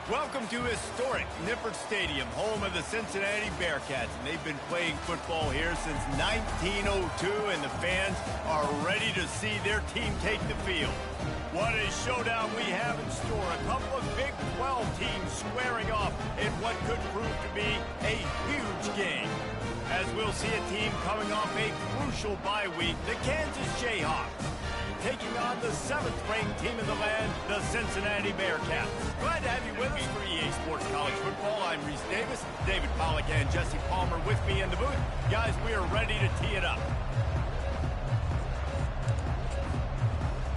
Welcome to historic Nippert Stadium, home of the Cincinnati Bearcats. And they've been playing football here since 1902, and the fans are ready to see their team take the field. What a showdown we have in store. A couple of Big 12 teams squaring off in what could prove to be a huge game. As we'll see a team coming off a crucial bye week, the Kansas Jayhawks, taking on the 7th-ranked team in the land, the Cincinnati Bearcats. Glad to have you with us for EA Sports College Football. I'm Reese Davis, David Pollack, and Jesse Palmer with me in the booth. Guys, we are ready to tee it up.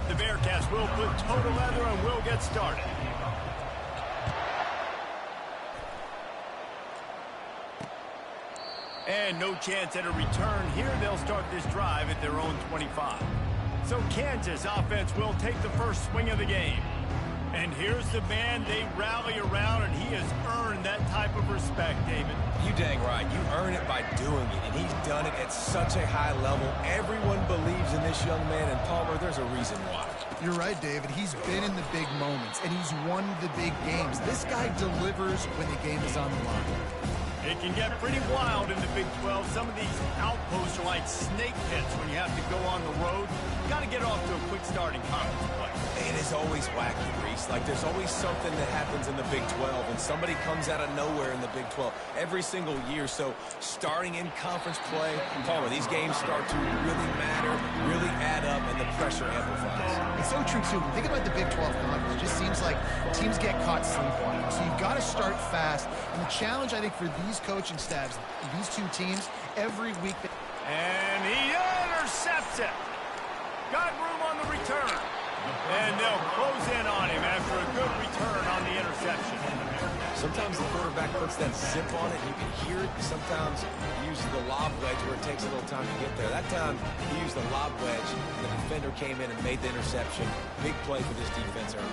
The Bearcats will put toe to leather and we'll get started. And no chance at a return here. They'll start this drive at their own 25. So Kansas offense will take the first swing of the game. And here's the man they rally around, and he has earned that type of respect, David. You dang right. You earn it by doing it, and he's done it at such a high level. Everyone believes in this young man, and Palmer, there's a reason why. You're right, David. He's been in the big moments, and he's won the big games. This guy delivers when the game is on the line. It can get pretty wild in the Big 12. Some of these outposts are like snake pits when you have to go on the road. You got to get off to a quick start in conference play. It is always wacky, Reese. Like, there's always something that happens in the Big 12, and somebody comes out of nowhere in the Big 12 every single year. So, starting in conference play, Palmer, these games start to really matter, really add up, and the pressure amplifies. It's so true, too. Think about the Big 12 conference. It just seems like teams get caught sleepwalking. So, you've got to start fast. And the challenge, I think, for these coaching staffs, these two teams, every week. And he intercepts it. Got room on the return. And they'll close in on him after a good return on the interception. Sometimes the quarterback puts that zip on it, and you can hear it. Sometimes he uses the lob wedge where it takes a little time to get there. That time, he used the lob wedge, and the defender came in and made the interception. Big play for this defense early.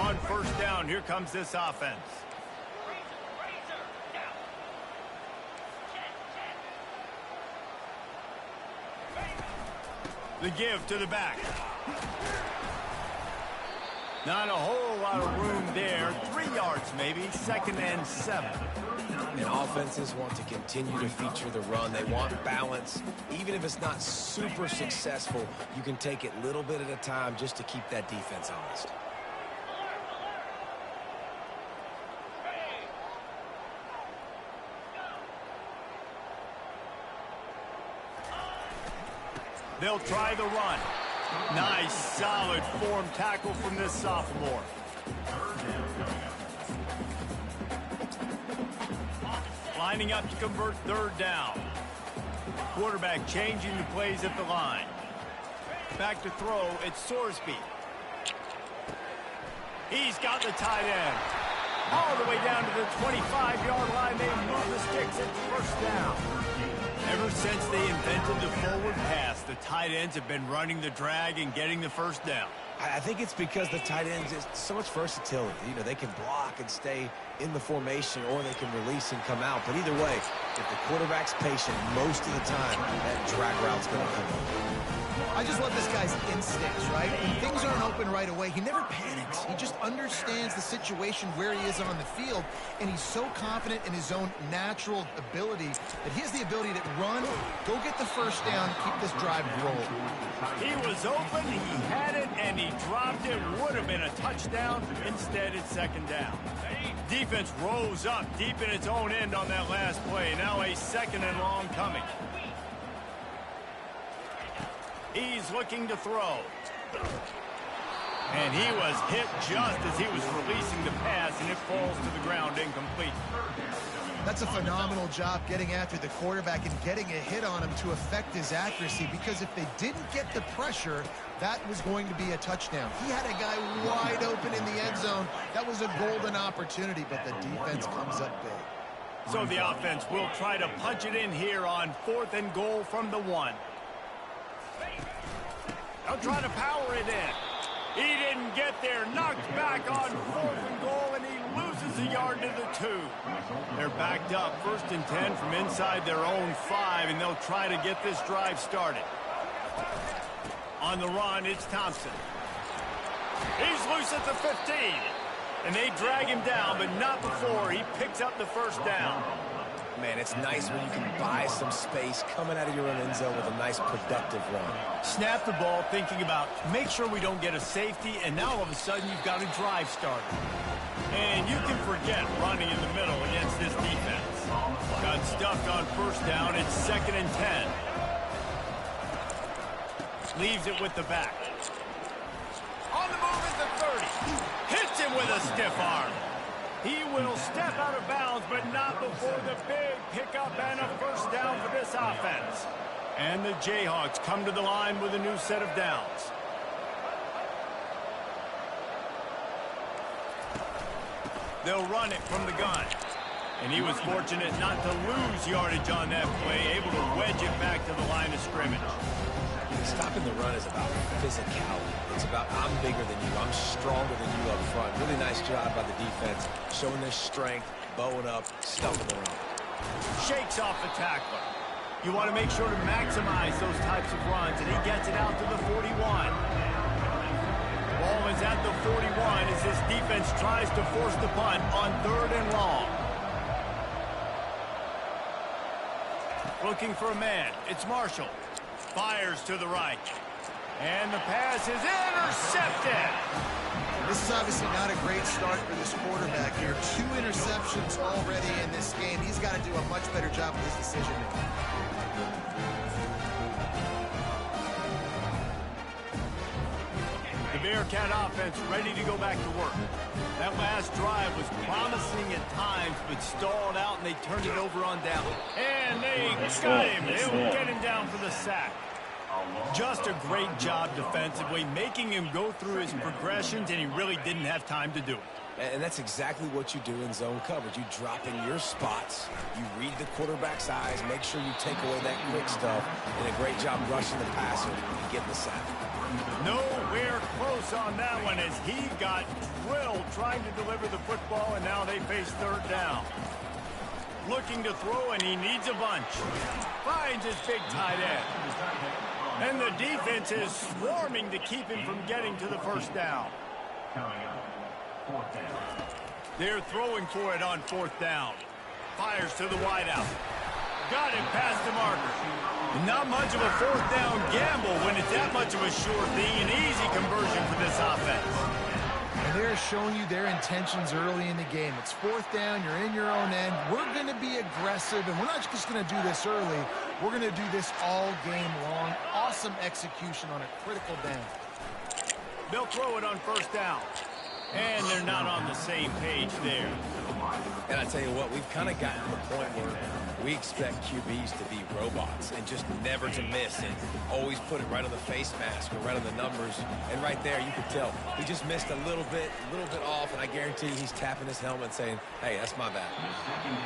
On first down, here comes this offense. The give to the back. Not a whole lot of room there. 3 yards maybe, 2nd and 7. And offenses want to continue to feature the run. They want balance. Even if it's not super successful, you can take it little bit at a time just to keep that defense honest. They'll try the run. Nice, solid form tackle from this sophomore. Lining up to convert 3rd down. Quarterback changing the plays at the line. Back to throw, it's Sorsby. He's got the tight end. All the way down to the 25-yard line. They move the sticks. It's first down. Ever since they invented the forward pass, the tight ends have been running the drag and getting the first down. I think it's because the tight ends is so much versatility. You know, they can block and stay in the formation, or they can release and come out. But either way, if the quarterback's patient, most of the time, that drag route's going to come up. I just love this guy's instincts, right? When things aren't open right away, he never panics. He just understands the situation where he is on the field, and he's so confident in his own natural ability that he has the ability to run, go get the first down, keep this drive rolling. He was open, he had it, and he dropped it. Would have been a touchdown. Instead, it's 2nd down. Defense rose up deep in its own end on that last play. Now a 2nd and long coming. He's looking to throw. And he was hit just as he was releasing the pass, and it falls to the ground incomplete. That's a phenomenal job getting after the quarterback and getting a hit on him to affect his accuracy, because if they didn't get the pressure, that was going to be a touchdown. He had a guy wide open in the end zone. That was a golden opportunity, but the defense comes up big. So the offense will try to punch it in here on 4th and goal from the 1. They'll try to power it in. He didn't get there. Knocked back on 4th and goal, and he loses a yard to the 2. They're backed up 1st and 10 from inside their own 5, and they'll try to get this drive started. On the run, it's Thompson. He's loose at the 15. And they drag him down, but not before he picks up the 1st down. Man, it's nice when you can buy some space coming out of your own end zone with a nice productive run. Snap the ball thinking about, make sure we don't get a safety, and now all of a sudden you've got a drive started. And you can forget running in the middle against this defense. Got stuffed on 1st down. It's 2nd and 10. Leaves it with the back. On the move at the 30. Hits him with a stiff arm. He will step out of bounds, but not before the big pickup and a 1st down for this offense. And the Jayhawks come to the line with a new set of downs. They'll run it from the gun. And he was fortunate not to lose yardage on that play, able to wedge it back to the line of scrimmage. Stopping the run is about physicality. It's about I'm bigger than you. I'm stronger than you up front. Really nice job by the defense, showing their strength, bowing up, stuffing the run. Shakes off the tackler. You want to make sure to maximize those types of runs, and he gets it out to the 41. Ball is at the 41 as this defense tries to force the punt on 3rd and long. Looking for a man. It's Marshall. Fires to the right. And the pass is intercepted. This is obviously not a great start for this quarterback here. 2 interceptions already in this game. He's got to do a much better job with his decision making. The Bearcat offense ready to go back to work. That last drive was promising at times, but stalled out, and they turned it over on down. And they got him. They'll get him down for the sack. Just a great job defensively, making him go through his progressions, and he really didn't have time to do it. And that's exactly what you do in zone coverage. You drop in your spots, you read the quarterback's eyes, make sure you take away that quick stuff, and a great job rushing the passer and getting the sack. Nowhere close on that one as he got drilled trying to deliver the football, and now they face 3rd down. Looking to throw, and he needs a bunch. Finds his big tight end. And the defense is swarming to keep him from getting to the 1st down. They're throwing for it on 4th down. Fires to the wideout. Got it past the marker. Not much of a 4th down gamble when it's that much of a sure thing. An easy conversion for this offense. And they're showing you their intentions early in the game. It's 4th down. You're in your own end. We're going to be aggressive, and we're not just going to do this early. We're going to do this all game long. Awesome execution on a critical down. They'll throw it on 1st down. And they're not on the same page there. And I tell you what, we've kind of gotten to the point where we expect QBs to be robots and just never to miss and always put it right on the face mask or right on the numbers. And right there, you could tell he just missed a little bit off, and I guarantee he's tapping his helmet saying, hey, that's my bad.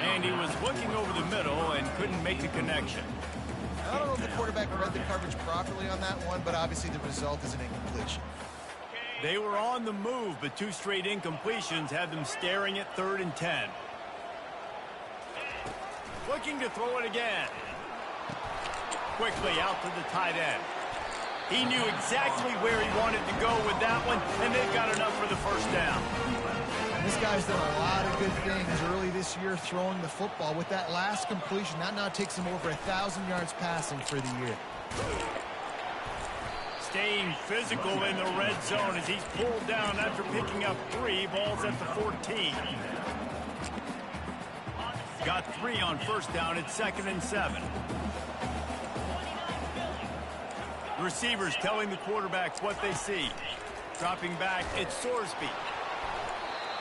And he was looking over the middle and couldn't make the connection. I don't know if the quarterback read the coverage properly on that one, but obviously the result is an incompletion. They were on the move, but 2 straight incompletions had them staring at 3rd and 10. Looking to throw it again. Quickly out to the tight end. He knew exactly where he wanted to go with that one, and they've got enough for the 1st down. And this guy's done a lot of good things early this year throwing the football. With that last completion, that now takes him over 1,000 yards passing for the year. Staying physical in the red zone as he's pulled down after picking up 3. Balls at the 14. Got 3 on 1st down. It's 2nd and 7. Receivers telling the quarterbacks what they see. Dropping back, it's Sorsby.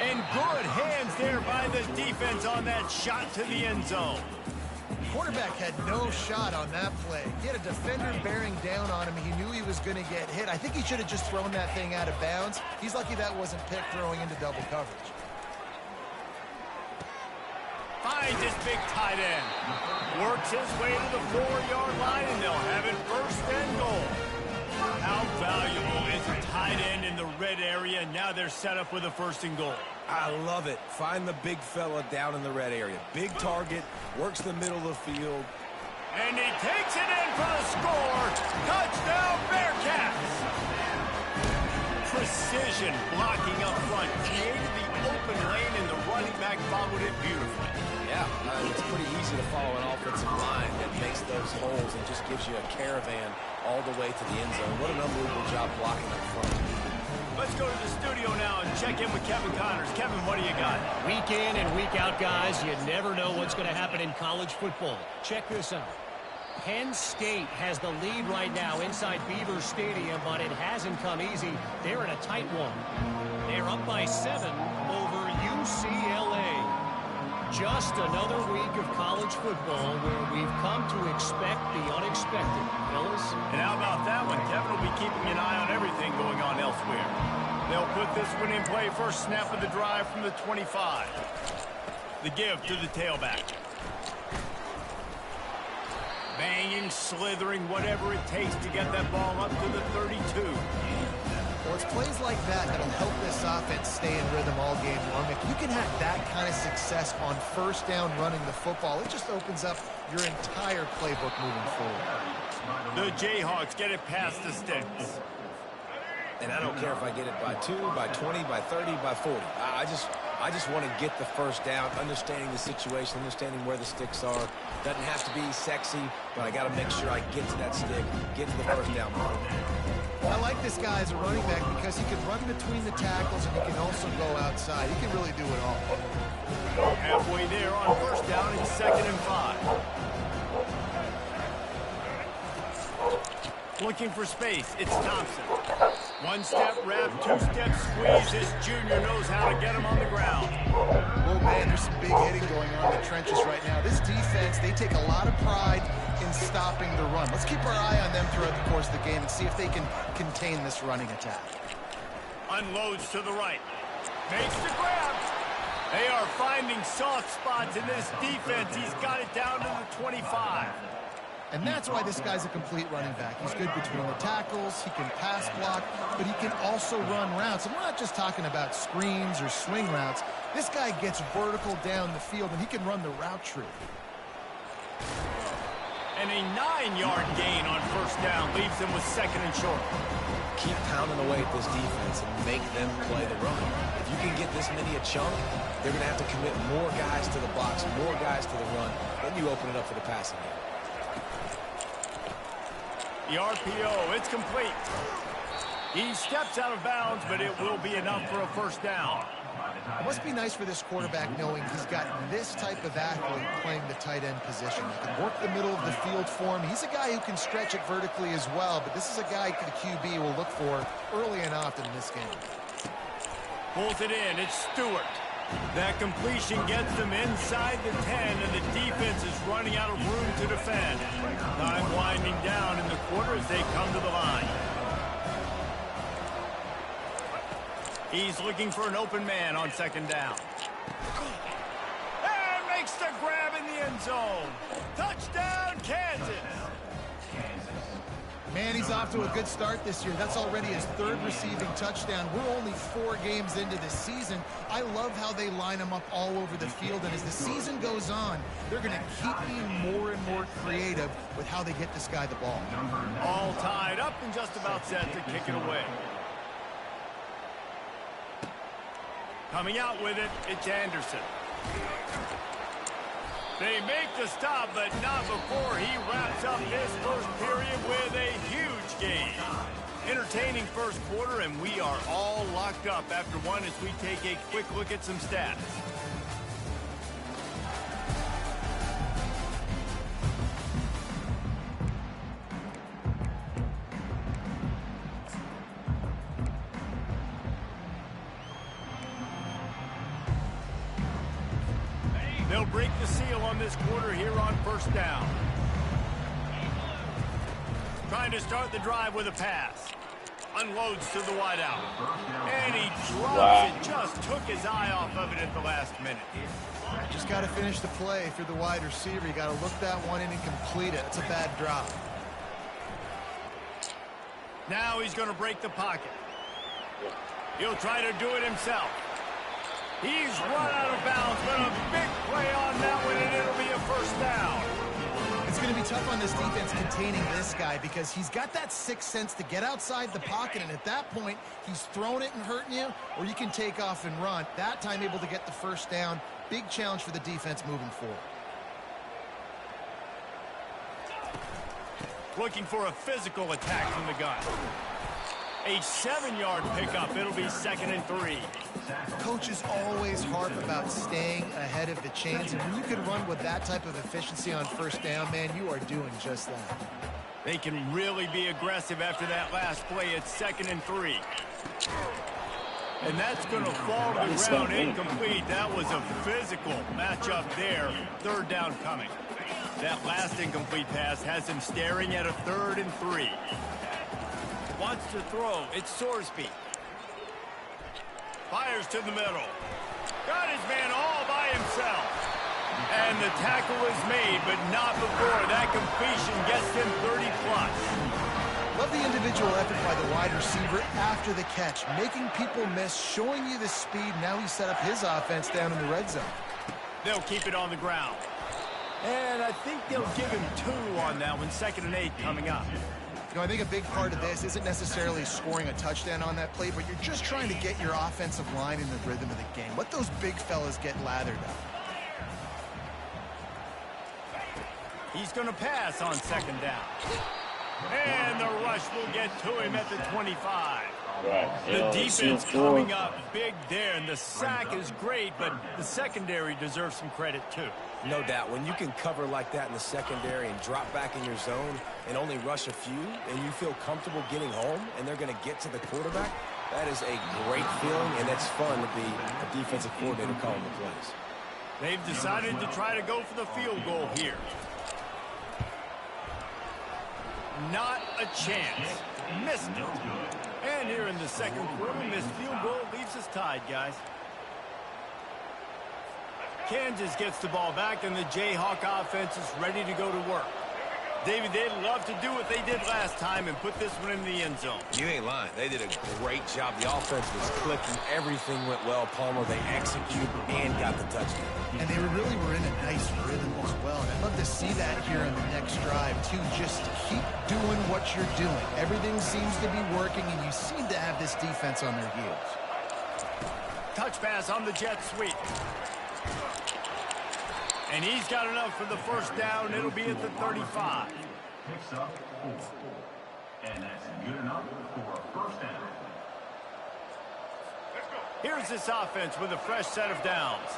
And good hands there by the defense on that shot to the end zone. Quarterback had no shot on that play. He had a defender bearing down on him. He knew he was going to get hit. I think he should have just thrown that thing out of bounds. He's lucky that wasn't picked throwing into double coverage. Finds his big tight end. Works his way to the 4-yard line, and they'll have it 1st and goal. How valuable is a tight end in the red area? Now they're set up with a 1st and goal. I love it. Find the big fella down in the red area. Big target, works the middle of the field. And he takes it in for the score. Touchdown, Bearcats. Precision blocking up front. Created the open lane, and the running back followed it beautifully. Yeah, it's pretty easy to follow an offensive line that makes those holes and just gives you a caravan all the way to the end zone. What an unbelievable job blocking up front. Let's go to the studio now and check in with Kevin Connors. Kevin, what do you got? Week in and week out, guys, you never know what's going to happen in college football. Check this out. Penn State has the lead right now inside Beaver Stadium, but it hasn't come easy. They're in a tight one. They're up by 7 over UCLA. Just another week of college football where we've come to expect the unexpected. Fellas? And how about that one? Kevin will be keeping an eye on everything going on elsewhere. They'll put this one in play. First snap of the drive from the 25. The give to the tailback. Banging, slithering, whatever it takes to get that ball up to the 32. Well, it's plays like that that'll help this offense stay in rhythm all game long. If you can have that kind of success on 1st down running the football, it just opens up your entire playbook moving forward. The Jayhawks get it past the sticks. And I don't care if I get it by 2, by 20, by 30, by 40. I just want to get the 1st down, understanding the situation, understanding where the sticks are. Doesn't have to be sexy, but I got to make sure I get to that stick, get to the 1st down mark. I like this guy as a running back because he can run between the tackles and he can also go outside. He can really do it all. Halfway there on 1st down and 2nd and 5. Looking for space, it's Thompson. 1-step wrap, 2-step squeeze. This junior knows how to get him on the ground. Oh, man, there's some big hitting going on in the trenches right now. This defense, they take a lot of pride in stopping the run. Let's keep our eye on them throughout the course of the game and see if they can contain this running attack. Unloads to the right. Makes the grab. They are finding soft spots in this defense. He's got it down to the 25. And that's why this guy's a complete running back. He's good between the tackles, he can pass block, but he can also run routes. And we're not just talking about screens or swing routes. This guy gets vertical down the field, and he can run the route tree. And a 9-yard gain on 1st down leaves them with 2nd and short. Keep pounding away at this defense and make them play the run. If you can get this many a chunk, they're going to have to commit more guys to the box, more guys to the run. Then you open it up for the passing game. The RPO, it's complete. He steps out of bounds, but it will be enough for a 1st down. It must be nice for this quarterback knowing he's got this type of athlete playing the tight end position. He can work the middle of the field for him. He's a guy who can stretch it vertically as well, but this is a guy the QB will look for early and often in this game. Pulls it in, it's Stewart. That completion gets them inside the 10, and the defense is running out of room to defend. Time winding down in the quarter as they come to the line. He's looking for an open man on 2nd down. And makes the grab in the end zone. Touchdown, Kansas. Man, he's off to a good start this year. That's already his 3rd receiving touchdown. We're only 4 games into the season. I love how they line him up all over the field. And as the season goes on, they're going to keep being more and more creative with how they get this guy the ball. All tied up and just about set to kick it away. Coming out with it, it's Anderson. They make the stop, but not before he wraps up his 1st period with a huge gain. Entertaining 1st quarter, and we are all locked up after one as we take a quick look at some stats. They'll break the seal on this quarter here on 1st down. Trying to start the drive with a pass. Unloads to the wideout. And he drops it. Just took his eye off of it at the last minute. Just got to finish the play. If you're the wide receiver, you got to look that one in and complete it. It's a bad drop. Now he's going to break the pocket. He'll try to do it himself. He's run out of bounds, but a big play on that one, and it'll be a first down. It's going to be tough on this defense containing this guy because he's got that sixth sense to get outside the pocket, and at that point, he's throwing it and hurting you, or you can take off and run. That time able to get the first down. Big challenge for the defense moving forward. Looking for a physical attack from the gun. A 7-yard pickup. It'll be 2nd and 3. Coaches always harp about staying ahead of the chains, and when you can run with that type of efficiency on first down, man, you are doing just that. They can really be aggressive after that last play. It's 2nd and 3. And that's going to fall to the ground incomplete. That was a physical matchup there. 3rd down coming. That last incomplete pass has him staring at a 3rd and 3. Wants to throw. It's Sorsby. Fires to the middle. Got his man all by himself. And the tackle is made, but not before. That completion gets him 30-plus. Love the individual effort by the wide receiver after the catch, making people miss, showing you the speed. Now he's set up his offense down in the red zone. They'll keep it on the ground. And I think they'll give him 2 on that one. 2nd and 8 coming up. You know, I think a big part of this isn't necessarily scoring a touchdown on that play, but you're just trying to get your offensive line in the rhythm of the game. Let those big fellas get lathered up. He's going to pass on 2nd down. And the rush will get to him at the 25. The defense coming up big there, and the sack is great, but the secondary deserves some credit too. No doubt. When you can cover like that in the secondary and drop back in your zone and only rush a few, and you feel comfortable getting home, and they're going to get to the quarterback, that is a great feeling, and it's fun to be a defensive coordinator calling the plays. They've decided to try to go for the field goal here. Not a chance. Missed it. And here in the 2nd quarter, missed field goal leaves us tied, guys. Kansas gets the ball back, and the Jayhawk offense is ready to go to work. David, they'd love to do what they did last time and put this one in the end zone. You ain't lying. They did a great job. The offense was clicking. Everything went well. Palmer, they executed and got the touchdown. And they really were in a nice rhythm as well. And I'd love to see that here on the next drive, too. Just keep doing what you're doing. Everything seems to be working, and you seem to have this defense on their heels. Touch pass on the jet sweep. And he's got enough for the first down. It'll be at the 35. Picks up 4. And that's good enough for a first down. Here's this offense with a fresh set of downs.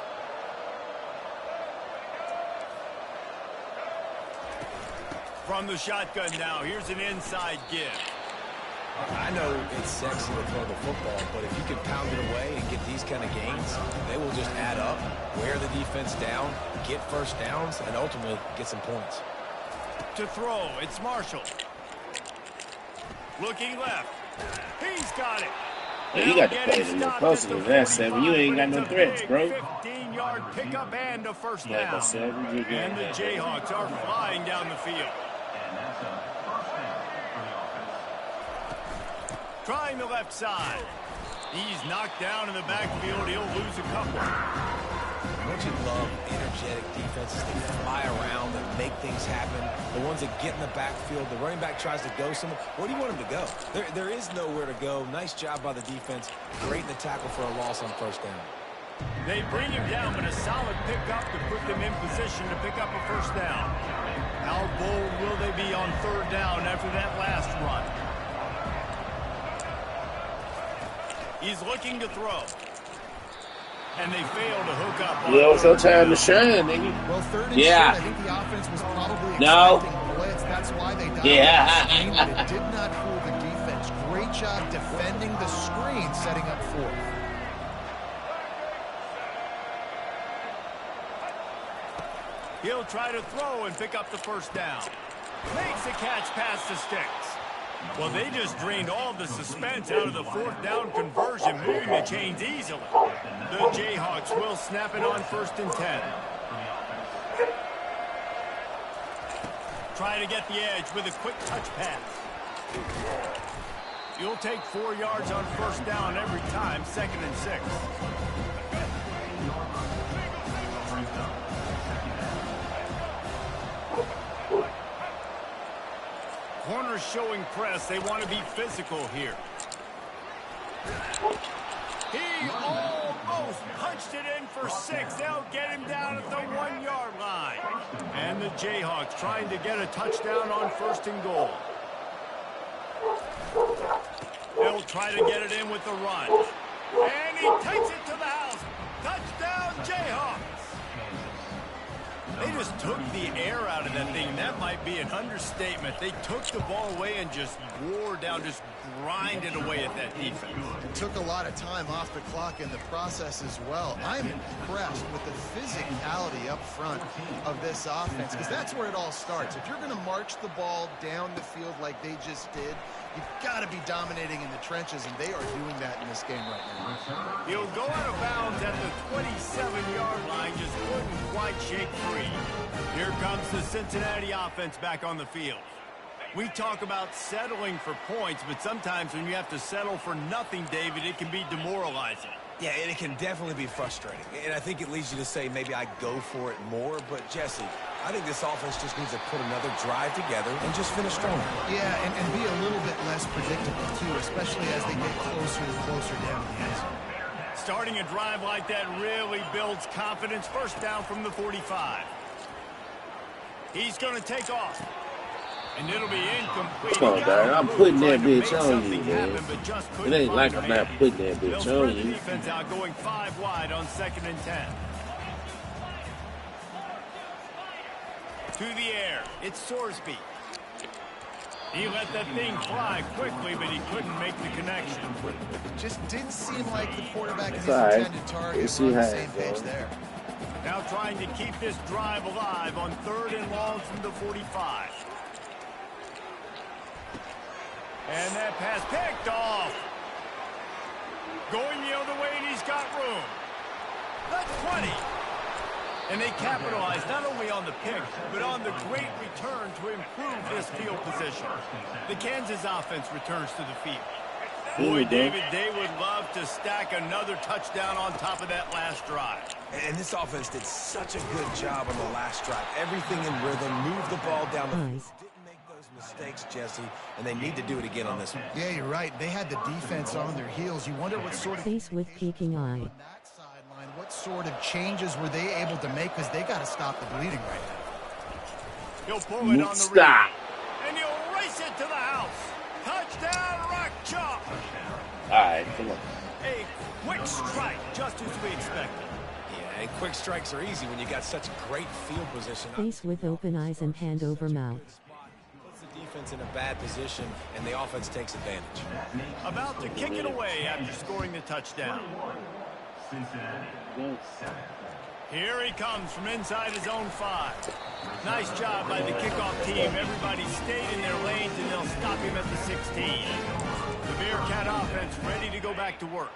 From the shotgun now, here's an inside give. I know it's sexy to throw the football, but if you can pound it away and get these kind of gains, they will just add up, wear the defense down, get first downs, and ultimately get some points. To throw, it's Marshall. Looking left. He's got it. Yeah, you got to play it a little closer than that, 7. You ain't got no threats, bro. 15-yard pickup and a first Like I down. said, you And the Jayhawks are flying down the field. And that's a first down for the offense. Trying the left side. He's knocked down in the backfield. He'll lose a couple. Don't you love energetic defenses that fly around and make things happen? The ones that get in the backfield, the running back tries to go somewhere. Where do you want him to go? There is nowhere to go. Nice job by the defense. Great in the tackle for a loss on first down. They bring him down, but a solid pickup to put them in position to pick up a first down. How bold will they be on 3rd down after that last run? He's looking to throw. And they fail to hook up. Yeah, it's your time to shine, nigga. Well, 3rd and short, I think the offense was probably expecting a blitz. That's why they dialed the screen, but it did not fool the defense. Great job defending the screen, setting up 4th. He'll try to throw and pick up the first down. Makes the catch past the sticks. Well, they just drained all the suspense out of the 4th down conversion, moving the chains easily. The Jayhawks will snap it on 1st and 10. Try to get the edge with a quick touch pass. You'll take 4 yards on first down every time, 2nd and 6. Corners showing press. They want to be physical here. He almost punched it in for 6. They'll get him down at the 1-yard line. And the Jayhawks trying to get a touchdown on 1st and goal. They'll try to get it in with the run. And he takes it to the house. Touchdown, Jayhawks. They just took the air out of that thing. That might be an understatement. They took the ball away and just wore down, just grinded away at that defense. It took a lot of time off the clock in the process as well. I'm impressed with the physicality up front of this offense, because that's where it all starts. If you're going to march the ball down the field like they just did, you've got to be dominating in the trenches, and they are doing that in this game right now. He'll go out of bounds at the 27-yard line, just couldn't quite shake free. Here comes the Cincinnati offense back on the field. We talk about settling for points, but sometimes when you have to settle for nothing, David, it can be demoralizing. Yeah, and it can definitely be frustrating. And I think it leads you to say maybe I go for it more. But, Jesse, I think this offense just needs to put another drive together and just finish strong. Yeah, and be a little bit less predictable, too, especially as they get closer and closer down the end zone. Starting a drive like that really builds confidence. First down from the 45. He's going to take off. And it'll be incomplete. Come on, dog. I'm putting that bitch on you, man. It ain't like I'm not putting that bitch on you. Defense out going 5 wide on 2nd and 10. To the air. It's Sorsby. He let that thing fly quickly, but he couldn't make the connection. Just didn't seem like the quarterback and his intended target were on the same page there. Now trying to keep this drive alive on 3rd and long from the 45. And that pass picked off. Going the other way, and he's got room. That's 20. And they capitalize not only on the pick, but on the great return to improve this field position. The Kansas offense returns to the field. Boy, David, they would love to stack another touchdown on top of that last drive. And this offense did such a good job on the last drive. Everything in rhythm, moved the ball down the field. Didn't make those mistakes, Jesse, and they need to do it again on this one. Yeah, you're right. They had the defense on their heels. You wonder what sort of... Face with peeking eye. What sort of changes were they able to make, because they got to stop the bleeding right now. He'll pull it on the rebound. And he'll race it to the house. Touchdown, Rock Chalk. All right, come on. A quick strike, just as we expected. Yeah, and quick strikes are easy when you got such great field position. Face with open eyes and hand over mouth. Puts the defense in a bad position, and the offense takes advantage. About to kick it away after scoring the touchdown. Here he comes from inside his own 5. Nice job by the kickoff team. Everybody stayed in their lanes, and they'll stop him at the 16. The Bearcat offense ready to go back to work.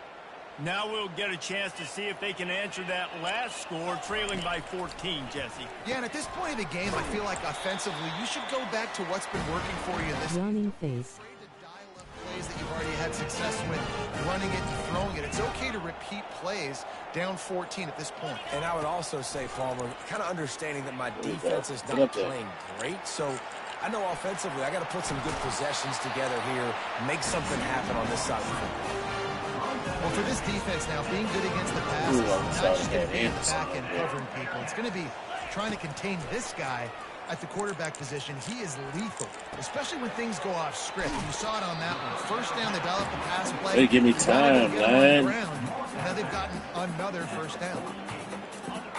Now we'll get a chance to see if they can answer that last score, trailing by 14, Jesse. Yeah, and at this point of the game, I feel like offensively, you should go back to what's been working for you in this yawning face. Plays that you've already had success with, running it and throwing it. It's okay to repeat plays down 14 at this point. And I would also say, Palmer, kind of understanding that my defense is not playing great, so I know offensively I got to put some good possessions together here, make something happen on this side of the football. Well, for this defense now, being good against the pass, it's not just going to be in the back end covering people. It's going to be trying to contain this guy at the quarterback position. He is lethal, especially when things go off script. You saw it on that one. First down, they dial up the pass play. They give me time, man. Now they've gotten another first down.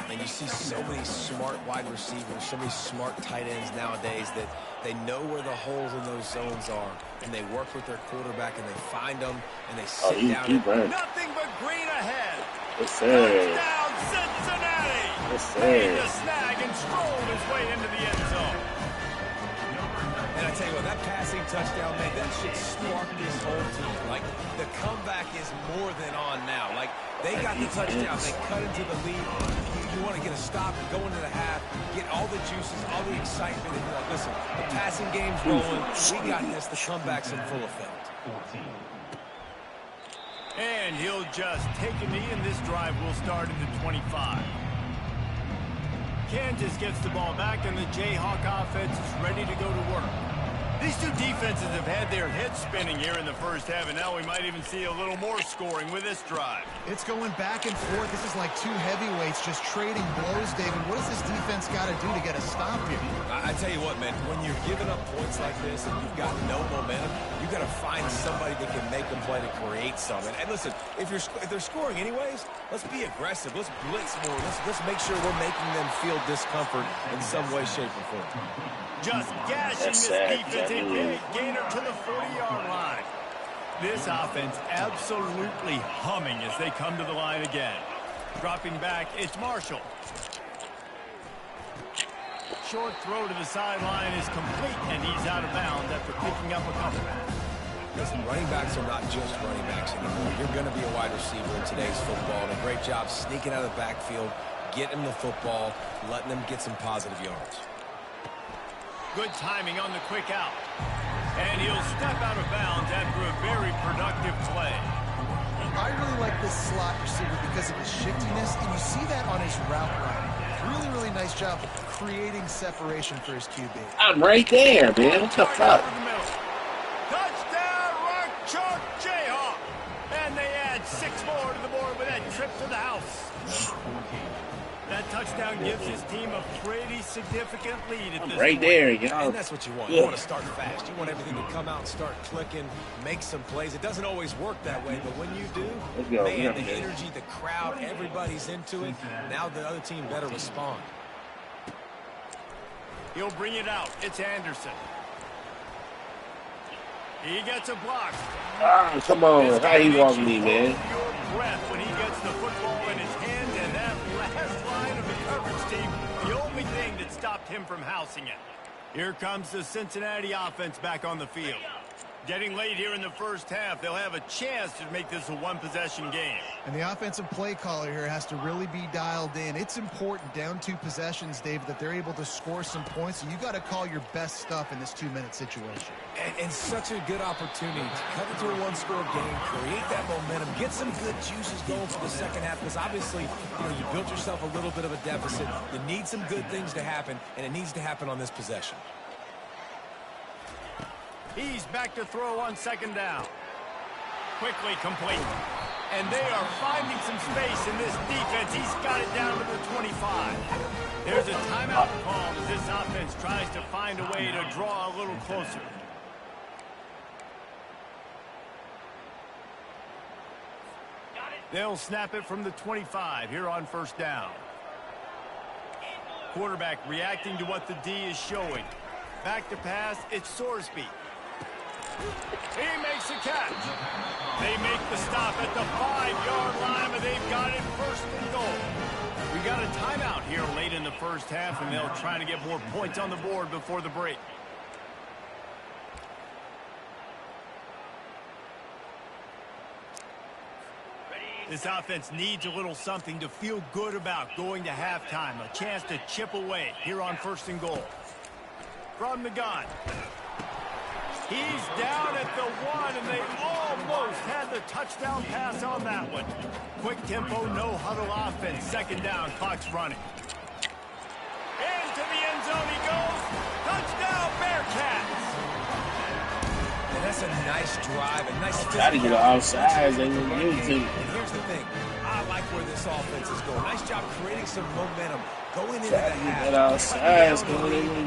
And you see so many smart wide receivers, so many smart tight ends nowadays that they know where the holes in those zones are, and they work with their quarterback, and they find them, and they sit down. Nothing but green ahead. Yes, sir. Touchdown, Cincinnati. Yes, sir. Made the snag and strolled his way into the end zone. And I tell you what, that passing touchdown, man, that should spark this whole team. Like, the comeback is more than on now. Like, they got the touchdown. They cut into the lead. You want want to get a stop and go into the half, get all the juices, all the excitement, and be like, listen, the passing game's rolling. We got this. The comeback's in full effect. And he'll just take a knee, and this drive will start at the 25. Kansas gets the ball back, and the Jayhawk offense is ready to go to work. These two defenses have had their heads spinning here in the first half, and now we might even see a little more scoring with this drive. It's going back and forth. This is like two heavyweights just trading blows, David. What does this defense got to do to get a stop here? I tell you what, man, when you're giving up points like this and you've got no momentum, you got to find somebody that can make them play to create something. And listen, if they're scoring anyways, let's be aggressive. Let's blitz more. Let's make sure we're making them feel discomfort in some way, shape, or form. Just gashing this defense, a big gainer to the 40-yard line. This offense absolutely humming as they come to the line again. Dropping back, it's Marshall. Short throw to the sideline is complete, and he's out of bounds after picking up a couple. Listen, running backs are not just running backs anymore. You're going to be a wide receiver in today's football, and a great job sneaking out of the backfield, getting the football, letting them get some positive yards. Good timing on the quick out. And he'll step out of bounds after a very productive play. I really like this slot receiver because of his shiftiness, and you see that on his route running. Really, really nice job of creating separation for his QB. I'm right there, man. What the fuck? Touchdown, Rock Chalk Jayhawk. And they add 6 more to the board with that trip to the house. That touchdown gives his team a pretty significant lead at this point. There, you know. And that's what you want. You want to start fast. You want everything to come out and start clicking, make some plays. It doesn't always work that way, but when you do, man, the energy, the crowd, everybody's into it. Now the other team better respond. He'll bring it out. It's Anderson. He gets a block. Ah, come on. How you want me, man? Hold your breath when he gets the football in his hands, and that last line of the coverage team, the only thing that stopped him from housing it. Here comes the Cincinnati offense back on the field. Getting late here in the first half, they'll have a chance to make this a one-possession game. And the offensive play caller here has to really be dialed in. It's important down 2 possessions, David, that they're able to score some points. So you got to call your best stuff in this 2-minute situation. And such a good opportunity to cut into a one-score game, create that momentum, get some good juices going for the second half. Because obviously, you built yourself a little bit of a deficit. You need some good things to happen, and it needs to happen on this possession. He's back to throw on second down. Quickly complete. And they are finding some space in this defense. He's got it down to the 25. There's a timeout called as this offense tries to find a way to draw a little closer. They'll snap it from the 25 here on first down. Quarterback reacting to what the D is showing. Back to pass, it's Sorsby. He makes a catch. They make the stop at the 5-yard line, but they've got it first and goal. We got a timeout here late in the first half, and they'll try to get more points on the board before the break. This offense needs a little something to feel good about going to halftime. A chance to chip away here on first and goal. From the gun. He's down at the 1, and they almost had the touchdown pass on that one. Quick tempo, no huddle offense. Second down, clock's running. Into the end zone he goes. Touchdown, Bearcats. And that's a nice drive, a nice physical. Gotta get outside. They gonna give it to me. And here's the thing. I like where this offense is going. Nice job creating some momentum. Going into the half. Outside,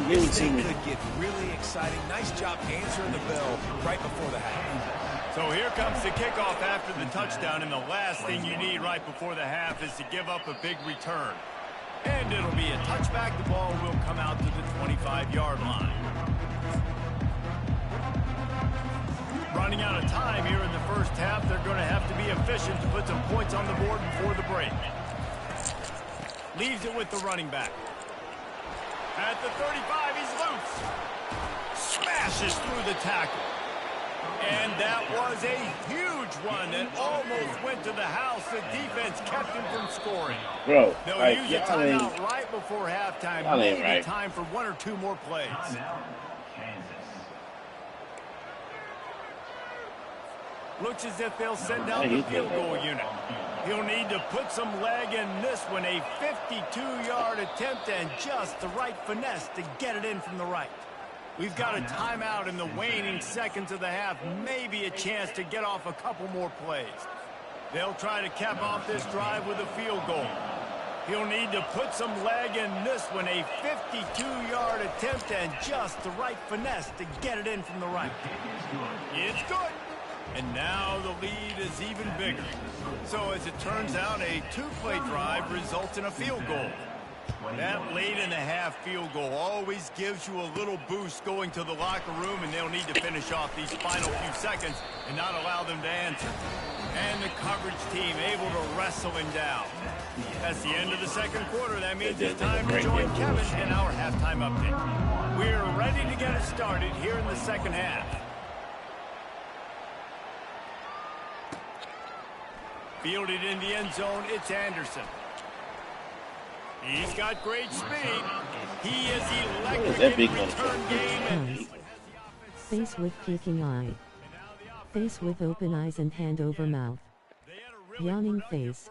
give it to me. Could get really exciting. Nice job answering the bell right before the half. So here comes the kickoff after the touchdown, and the last thing you need right before the half is to give up a big return. And it'll be a touchback. The ball will come out to the 25-yard line. Running out of time here in the first half, they're going to have to be efficient to put some points on the board before the break. Leaves it with the running back. At the 35, he's loose. Smashes through the tackle. And that was a huge one that almost went to the house. The defense kept him from scoring. Bro, They'll like, use a timeout right before halftime. Maybe right. time for 1 or 2 more plays. Looks as if they'll send out the field goal unit. He'll need to put some leg in this one. A 52-yard attempt and just the right finesse to get it in from the right. We've got a timeout in the waning seconds of the half. Maybe a chance to get off a couple more plays. They'll try to cap off this drive with a field goal. He'll need to put some leg in this one. A 52-yard attempt and just the right finesse to get it in from the right. It's good. And now the lead is even bigger. So as it turns out, a 2-play drive results in a field goal. That late-in-the-half field goal always gives you a little boost going to the locker room, and they'll need to finish off these final few seconds and not allow them to answer. And the coverage team able to wrestle him down. That's the end of the second quarter. That means it's time to join Kevin in our halftime update. We're ready to get it started here in the second half. Fielded in the end zone, it's Anderson. He's got great speed. He is electric in return game. Face with peeking eye. Face with open eyes and hand over mouth. Yawning face.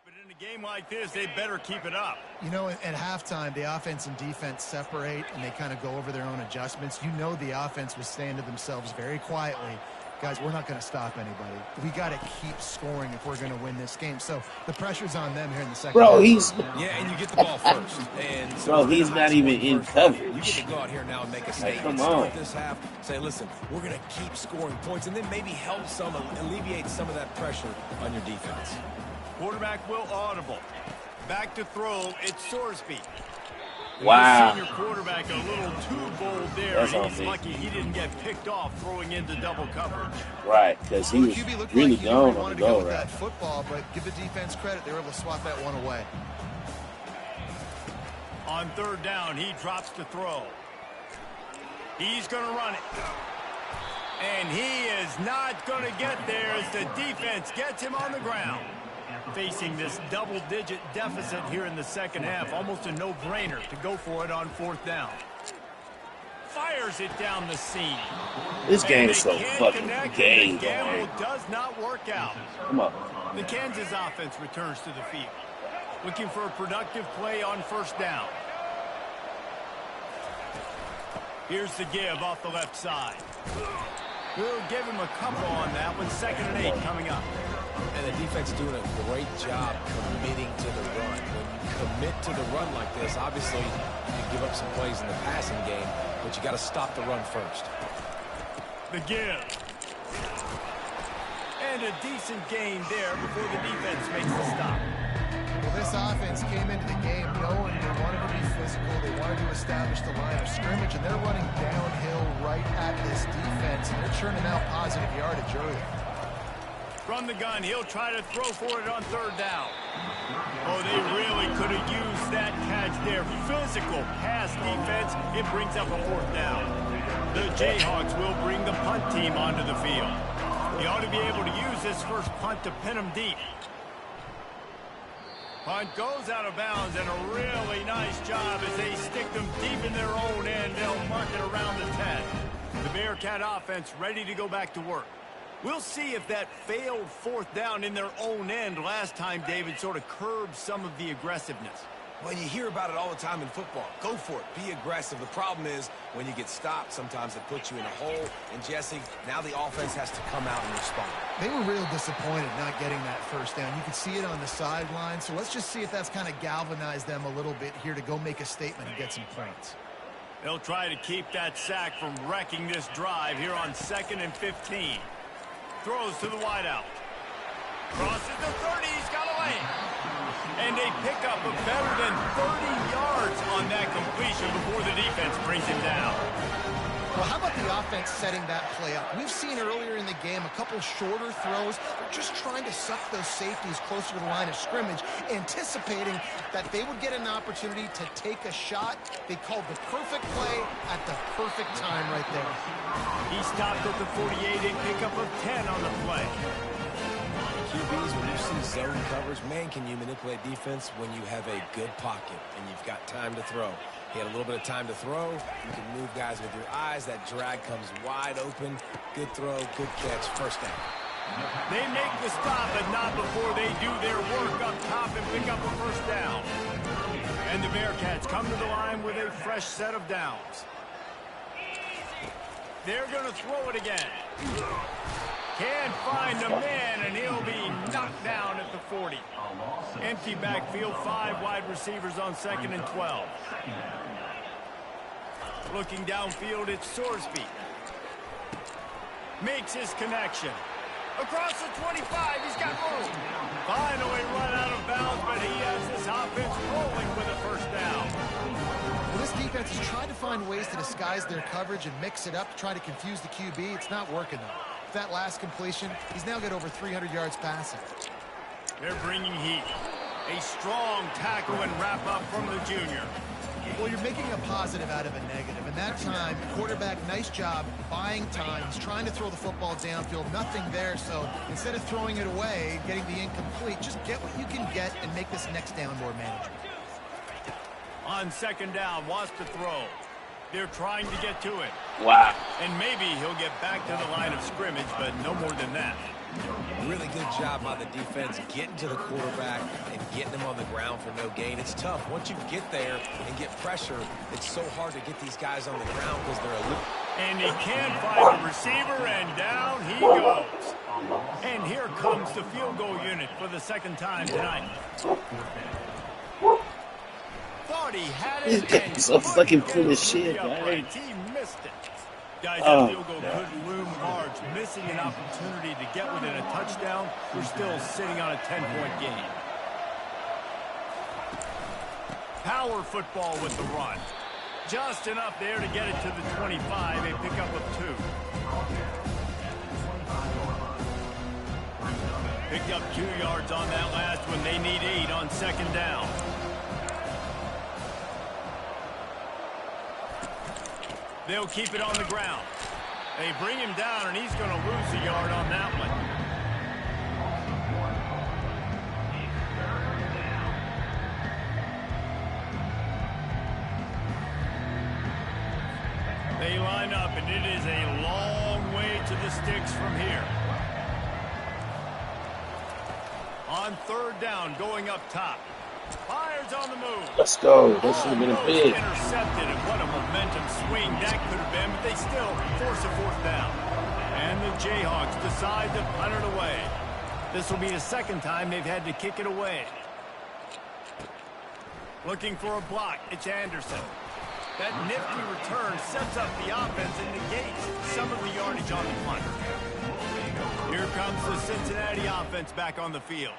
But in a game like this, they better keep it up. You know, at halftime, the offense and defense separate, and they kind of go over their own adjustments. You know the offense was saying to themselves very quietly, guys, we're not going to stop anybody. We got to keep scoring if we're going to win this game. So the pressure's on them here in the second half. Yeah, and you get the ball first. And so bro, he's not even in coverage. You get to go out here now and make a statement. Like, come on. Start this half. Say, listen, we're going to keep scoring points, and then maybe help alleviate some of that pressure on your defense. Quarterback will audible. Back to throw. It's Sorsby. Wow. The senior quarterback a little too bold there. He's lucky he didn't get picked off throwing into double coverage. Right, because he was really gone on the goal route. That football, but give the defense credit. They were able to swat that one away. On third down, he drops to throw. He's going to run it. And he is not going to get there as the defense gets him on the ground. Facing this double-digit deficit here in the second half, almost a no-brainer to go for it on fourth down. Fires it down the seam. This game is so fucking gay. The gamble does not work out. Come on. The Kansas offense returns to the field, looking for a productive play on first down. Here's the give off the left side. We'll give him a couple on that one. 2nd and 8 coming up. And the defense doing a great job committing to the run. When you commit to the run like this, obviously you can give up some plays in the passing game, but you got to stop the run first. The give. And a decent gain there before the defense makes the stop. Well, this offense came into the game knowing they wanted to be physical. They wanted to establish the line of scrimmage, and they're running downhill right at this defense, and they're churning out positive yardage early. From the gun, he'll try to throw for it on third down. Oh, they really could have used that catch there. Physical pass defense. It brings up a fourth down. The Jayhawks will bring the punt team onto the field. He ought to be able to use this first punt to pin them deep. Punt goes out of bounds, and a really nice job as they stick them deep in their own end. They'll mark it around the 10. The Bearcat offense ready to go back to work. We'll see if that failed fourth down in their own end last time, David, sort of curbed some of the aggressiveness. Well, you hear about it all the time in football. Go for it. Be aggressive. The problem is when you get stopped, sometimes it puts you in a hole. And, Jesse, now the offense has to come out and respond. They were real disappointed not getting that first down. You could see it on the sideline. So let's just see if that's kind of galvanized them a little bit here to go make a statement and get some points. They'll try to keep that sack from wrecking this drive here on 2nd and 15. Throws to the wideout. Crosses the 30. He's got a lane. And they pick up a better than 30 yards on that completion before the defense brings him down. Well, how about the offense setting that play up? We've seen earlier in the game a couple shorter throws. They're just trying to suck those safeties closer to the line of scrimmage, anticipating that they would get an opportunity to take a shot. They called the perfect play at the perfect time right there. He stopped at the 48 and pickup of 10 on the play. QBs, when you see zone coverage, man, can you manipulate defense when you have a good pocket and you've got time to throw. He had a little bit of time to throw. You can move guys with your eyes. That drag comes wide open. Good throw, good catch, first down. They make the stop, but not before they do their work up top and pick up a first down. And the Bearcats come to the line with a fresh set of downs. They're going to throw it again. Can't find a man, and he'll be knocked down at the 40. Empty backfield, 5 wide receivers on 2nd and 12. Looking downfield, it's Sorsby. Makes his connection. Across the 25, he's got room. Finally run out of bounds, but he has this offense rolling with a first down. Well, this defense has tried to find ways to disguise their coverage and mix it up to try to confuse the QB. It's not working, though. That last completion, he's now got over 300 yards passing. They're bringing heat. A strong tackle and wrap up from the junior. Well, you're making a positive out of a negative. And that time, quarterback, nice job buying time. He's trying to throw the football downfield. Nothing there. So instead of throwing it away, getting the incomplete, just get what you can get and make this next down more manageable. On 2nd down, wants to throw. They're trying to get to it. Wow. And maybe he'll get back to the line of scrimmage, but no more than that. Really good job by the defense getting to the quarterback and getting him on the ground for no gain. It's tough. Once you get there and get pressure, it's so hard to get these guys on the ground because they're a loop. And he can't find the receiver, and down he goes. And here comes the field goal unit for the 2nd time tonight. Thought he had it, and so fucking full of shit, man. He missed it. Guys, that field goal could loom large. Missing an opportunity to get within a touchdown. We're still sitting on a 10-point game. Power football with the run. Just enough there to get it to the 25, a pickup of 2. Picked up 2 yards on that last one. They need 8 on 2nd down. They'll keep it on the ground. They bring him down, and he's going to lose a yard on that one. They line up, and it is a long way to the sticks from here. On 3rd down, going up top. Fires on the move. Let's go. That should have been a big. Intercepted, and what a momentum swing that could have been, but they still force a 4th down. And the Jayhawks decide to punt it away. This will be the 2nd time they've had to kick it away. Looking for a block. It's Anderson. That nifty return sets up the offense and negates some of the yardage on the punt. Here comes the Cincinnati offense back on the field.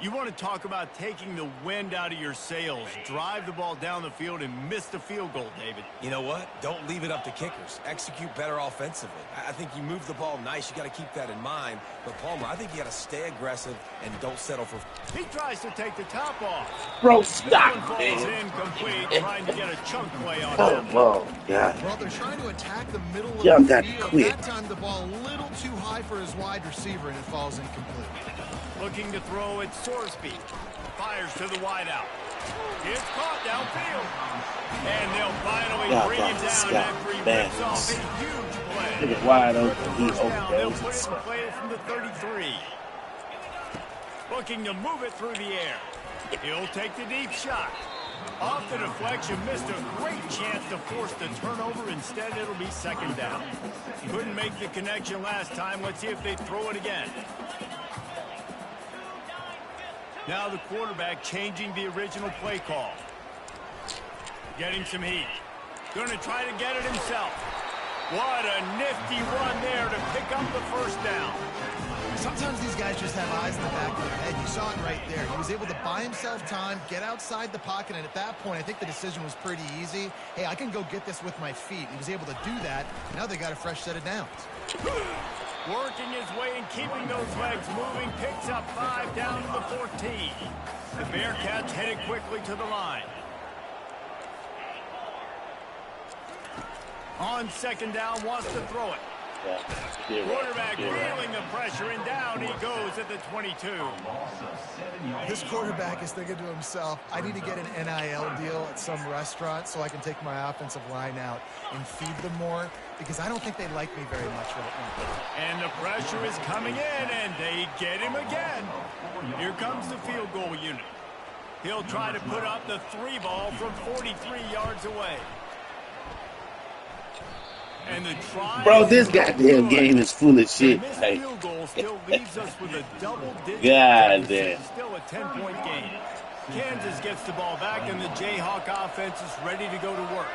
You want to talk about taking the wind out of your sails. Drive the ball down the field and miss the field goal, David. You know what? Don't leave it up to kickers. Execute better offensively. I think you move the ball nice. You got to keep that in mind. But, Palmer, I think you got to stay aggressive and don't settle for... He tries to take the top off. Bro, stop, man. Incomplete, trying to get a chunk play on him. Oh, God. Well, they're trying to attack the middle of Y'all the got field. quit. That time the ball a little too high for his wide receiver, and it falls incomplete. Looking to throw at Sorsby. Fires to the wideout. It's caught downfield. And they'll finally bring him down after he rips off a huge play. Look at wide open. He They'll put opens. it in play from the 33. Looking to move it through the air. He'll take the deep shot. Off the deflection, missed a great chance to force the turnover. Instead, it'll be 2nd down. Couldn't make the connection last time. Let's see if they throw it again. Now the quarterback changing the original play call. Getting some heat. Going to try to get it himself. What a nifty run there to pick up the first down. Sometimes these guys just have eyes in the back of their head. You saw it right there. He was able to buy himself time, get outside the pocket, and at that point, I think the decision was pretty easy. Hey, I can go get this with my feet. He was able to do that. Now they got a fresh set of downs. Working his way and keeping those legs moving, picks up 5 down to the 14. The Bearcats headed quickly to the line. On second down, wants to throw it. Quarterback feeling the pressure, and down he goes at the 22. This quarterback is thinking to himself, I need to get an NIL deal at some restaurant so I can take my offensive line out and feed them more, because I don't think they like me very much right now. And the pressure is coming in, and they get him again. Here comes the field goal unit. He'll try to put up the 3 ball from 43 yards away. And the try, bro, this goddamn game is full of shit. Like, field goal still leaves us with a double-digit. God damn. Still a 10-point game. Kansas gets the ball back, and the Jayhawk offense is ready to go to work.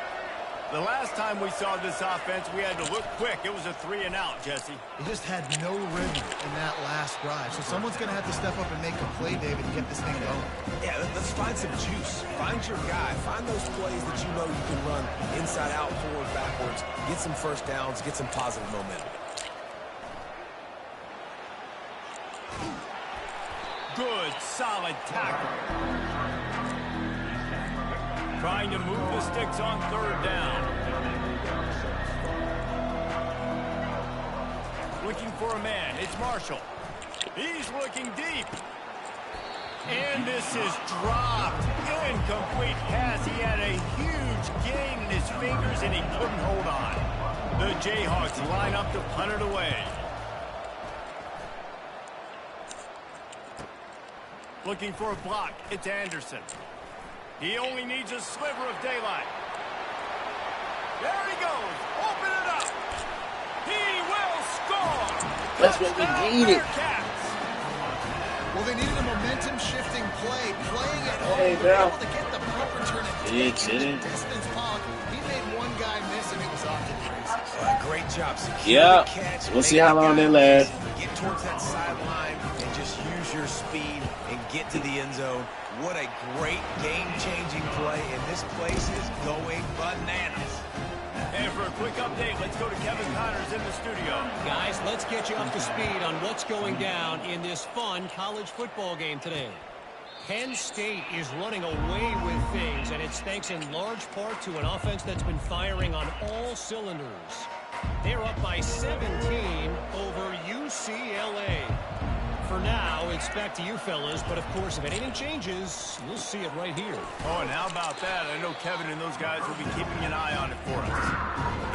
The last time we saw this offense, we had to look quick. It was a 3-and-out, Jesse. He just had no rhythm in that last drive. So someone's going to have to step up and make a play, David, to get this thing going. Yeah, let's find some juice. Find your guy. Find those plays that you know you can run inside out, forward, backwards. Get some first downs. Get some positive momentum. Good, solid tackle. Trying to move the sticks on third down. Looking for a man. It's Marshall. He's looking deep. And this is dropped. Incomplete pass. He had a huge gain in his fingers, and he couldn't hold on. The Jayhawks line up to punt it away. Looking for a block. It's Anderson. He only needs a sliver of daylight. There he goes. Open it up. He will score. That's what we needed. Well, they needed a momentum-shifting play. Playing at home, Hey, they were able to get the punt return and take Chitty. distance pop. He made one guy miss, and it was off to the races. Great job. Yeah. We'll see how long they last. Get towards that sideline and just use your speed and get to the end zone. What a great game-changing play, and this place is going bananas. And for a quick update, let's go to Kevin Connors in the studio. Guys, let's get you up to speed on what's going down in this fun college football game today. Penn State is running away with things, and it's thanks in large part to an offense that's been firing on all cylinders. They're up by 17 over UCLA. For now, it's back to you fellas, but of course, if anything changes, you'll see it right here. Oh, and how about that? I know Kevin and those guys will be keeping an eye on it for us.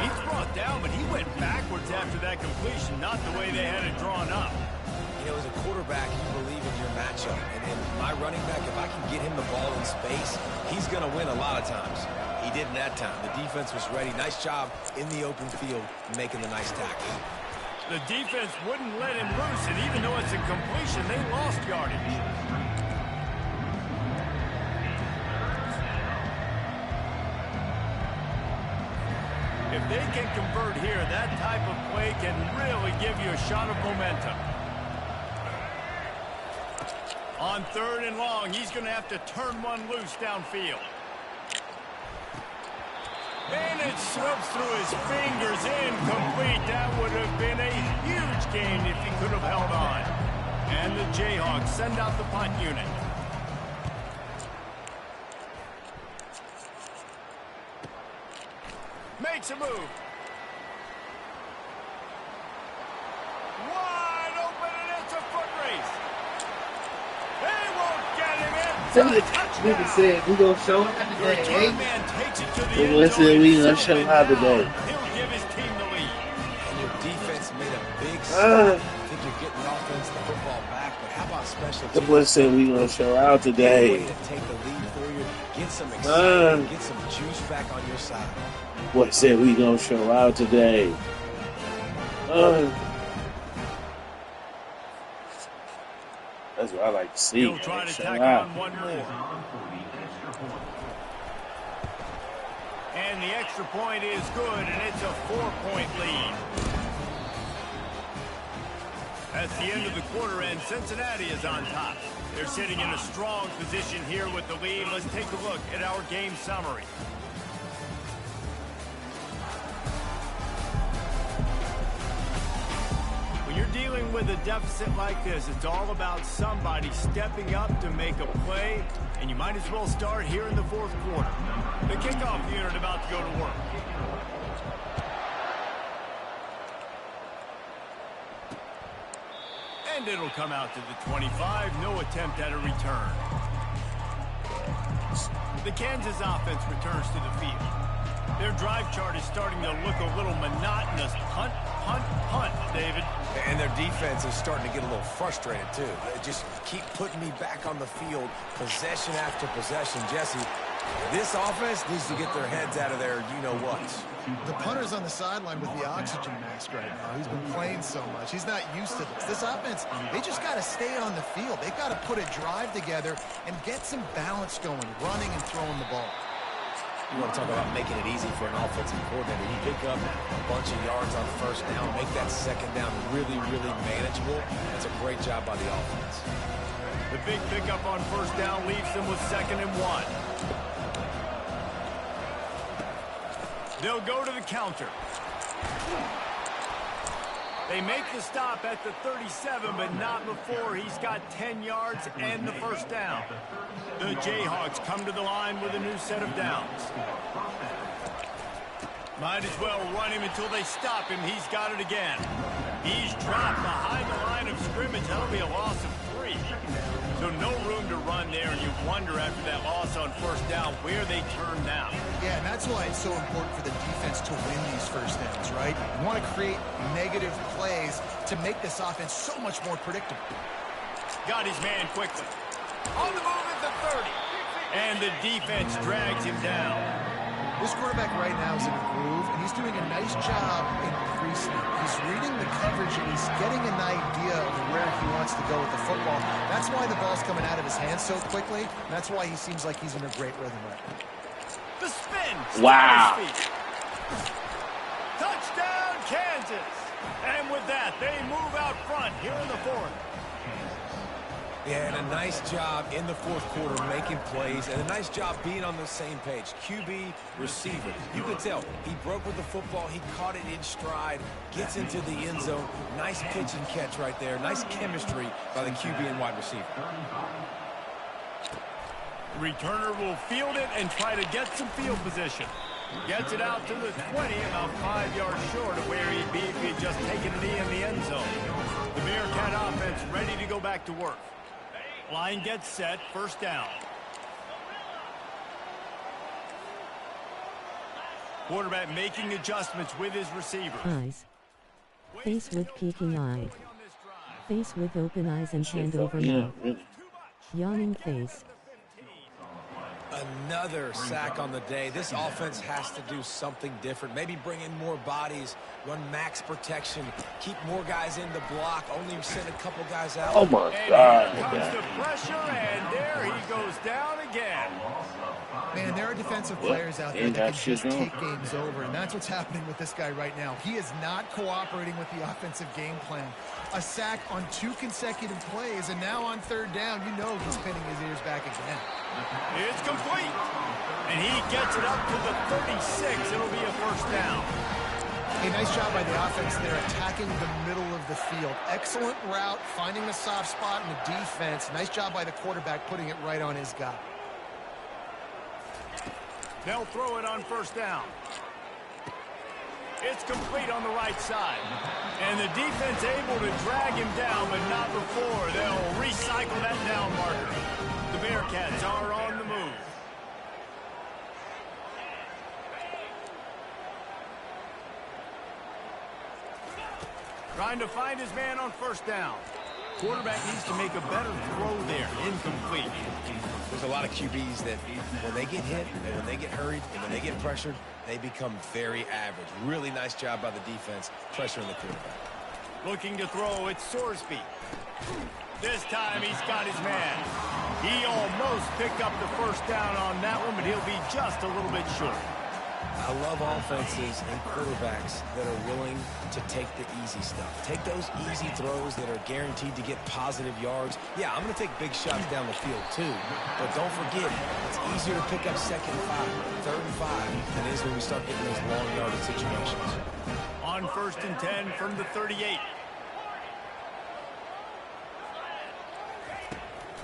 He's brought down, but he went backwards after that completion, not the way they had it drawn up. You know, as a quarterback, you believe in your matchup. And my running back, if I can get him the ball in space, he's going to win a lot of times. He didn't that time. The defense was ready. Nice job in the open field making the nice tackle. The defense wouldn't let him loose, and even though it's a completion, they lost yardage. If they can convert here, that type of play can really give you a shot of momentum. On third and long, he's going to have to turn one loose downfield. And it slips through his fingers, incomplete. That would have been a huge gain if he could have held on. And the Jayhawks send out the punt unit. Makes a move. Wide open, and it's a foot race. They won't get him in. People said we gonna show out today. Return man takes it to the People end said zone. we gonna show out today. He'll give his team the lead. And your defense made a big step. I think you're getting the offense, the football back, but how about special The teams? boy said we gonna show out Way today. to take the lead for you. Get some excitement, get some juice back on your side. Boy said we gonna show out today. That's what I like to see. He'll try to Show tack out. on one more. And the extra point is good, and it's a 4-point lead. That's the end of the quarter, and Cincinnati is on top. They're sitting in a strong position here with the lead. Let's take a look at our game summary. When you're dealing with a deficit like this, it's all about somebody stepping up to make a play, and you might as well start here in the fourth quarter. The kickoff unit about to go to work. And it'll come out to the 25. No attempt at a return. The Kansas offense returns to the field. Their drive chart is starting to look a little monotonous. Punt, punt, punt, David. And their defense is starting to get a little frustrated, too. They just keep putting me back on the field, possession after possession. Jesse, this offense needs to get their heads out of their you-know-what. The punter's on the sideline with the oxygen mask right now. He's been playing so much. He's not used to this. This offense, they just got to stay on the field. They've got to put a drive together and get some balance going, running and throwing the ball. You want to talk about making it easy for an offensive coordinator. You pick up a bunch of yards on first down, make that second down really, really manageable. That's a great job by the offense. The big pickup on first down leaves them with 2nd and 1. They'll go to the counter. They make the stop at the 37, but not before he's got 10 yards and the first down. The Jayhawks come to the line with a new set of downs. Might as well run him until they stop him. He's got it again. He's dropped behind the line of scrimmage. That'll be a loss of 3. So no room to run there, and you wonder after that loss on first down where they turn now. Yeah, and that's why it's so important for the defense to win these first downs, right? You want to create negative plays to make this offense so much more predictable. Got his man quickly. On the move at the 30. And the defense drags him down. This quarterback right now is in a groove, and he's doing a nice job in pre-snap. He's reading the coverage, and he's getting an idea of where he wants to go with the football. That's why the ball's coming out of his hands so quickly, and that's why he seems like he's in a great rhythm right now. The spin. Wow. Touchdown, Kansas. And with that, they move out front here in the fourth. Yeah, and a nice job in the fourth quarter making plays, and a nice job being on the same page. QB, receiver. You can tell he broke with the football. He caught it in stride, gets into the end zone. Nice pitch and catch right there. Nice chemistry by the QB and wide receiver. Returner will field it and try to get some field position. Gets it out to the 20, about 5 yards short of where he'd be if he had just taken a knee in the end zone. The Bearcat offense ready to go back to work. Line gets set, first down. Quarterback making adjustments with his receivers. Eyes. Face with peeking eye. Face with open eyes and hand over mouth. Yawning face. Another sack on the day. This offense has to do something different. Maybe bring in more bodies, run max protection, keep more guys in the block, only send a couple guys out. Oh, my And God. here comes the pressure, and there he goes down again. Man, there are defensive players out there that can just take games over, and that's what's happening with this guy right now. He is not cooperating with the offensive game plan. A sack on 2 consecutive plays, and now on third down, you know he's pinning his ears back again. It's complete. And he gets it up to the 36. It'll be a first down. A nice job by the offense there, attacking the middle of the field. Excellent route, finding the soft spot in the defense. Nice job by the quarterback, putting it right on his guy. They'll throw it on first down. It's complete on the right side. And the defense able to drag him down, but not before. They'll recycle that down marker. The Bearcats are on the move. Trying to find his man on first down. Quarterback needs to make a better throw there. Incomplete. There's a lot of QBs that when they get hit and when they get hurried and when they get pressured, they become very average. Really nice job by the defense, pressuring the quarterback. Looking to throw, it's Sorsby. This time he's got his man. He almost picked up the first down on that one, but he'll be just a little bit short. I love offenses and quarterbacks that are willing to take the easy stuff. Take those easy throws that are guaranteed to get positive yards. Yeah, I'm going to take big shots down the field too, but don't forget, it's easier to pick up 2nd and 5, 3rd and 5 than it is when we start getting those long yardage situations. On 1st and 10 from the 38.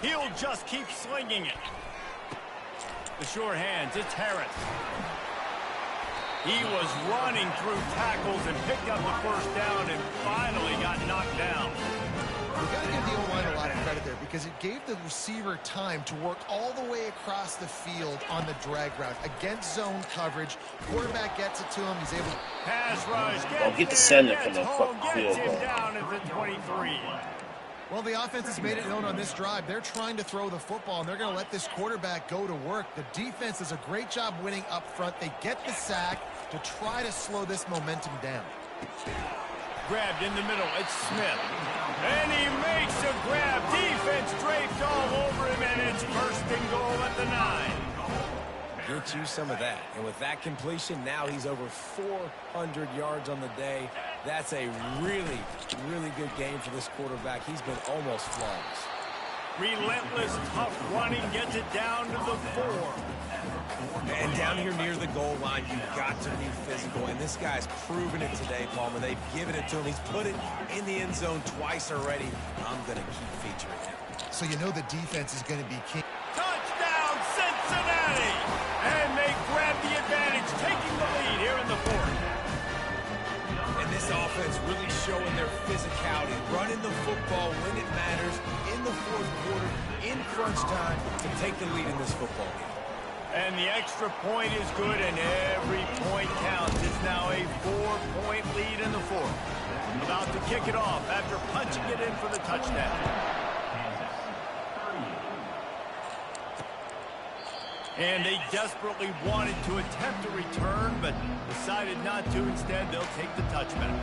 He'll just keep slinging it. The sure hands, it's Harris. He was running through tackles and picked up the 1st down and finally got knocked down. We've got to give the O-line a lot of credit there because it gave the receiver time to work all the way across the field on the drag route. Against zone coverage, quarterback gets it to him. He's able to pass rush. Don't get the center for the fucking field goal. Down at the 23. Well, the offense has made it known on this drive. They're trying to throw the football, and they're going to let this quarterback go to work. The defense does a great job winning up front. They get the sack to try to slow this momentum down. Grabbed in the middle. It's Smith. And he makes a grab. Defense draped all over him, and it's 1st and goal at the 9. Get you some of that. And with that completion, now he's over 400 yards on the day. That's a really, really good game for this quarterback. He's been almost flawless. Relentless, tough running gets it down to the 4. And down here near the goal line, you've got to be physical. And this guy's proven it today, Palmer. They've given it to him. He's put it in the end zone twice already. I'm going to keep featuring him. So you know the defense is going to be key. Touchdown, Cincinnati! And they grab the advantage, taking the lead here in the 4th. And this offense really showing their physicality, running the football when it matters, in the 4th quarter, in crunch time, to take the lead in this football game. And the extra point is good, and every point counts. It's now a 4-point lead in the 4th. About to kick it off after punching it in for the touchdown. And they desperately wanted to attempt a return, but decided not to. Instead, they'll take the touchback.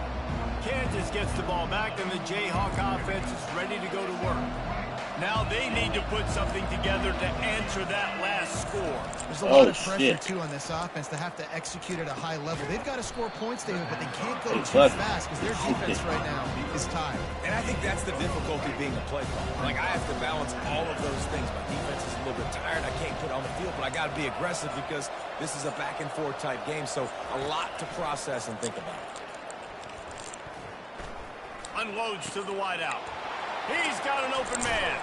Kansas gets the ball back, and the Jayhawk offense is ready to go to work. Now they need to put something together to answer that last score. There's a lot of pressure, too, on this offense to have to execute at a high level. They've got to score points, David, but they can't go too fast because their defense right now is tired. And I think that's the difficulty being a play caller. Like, I have to balance all of those things. My defense is a little bit tired. I can't put it on the field, but I got to be aggressive because this is a back-and-forth type game, so a lot to process and think about. Unloads to the wideout. He's got an open man.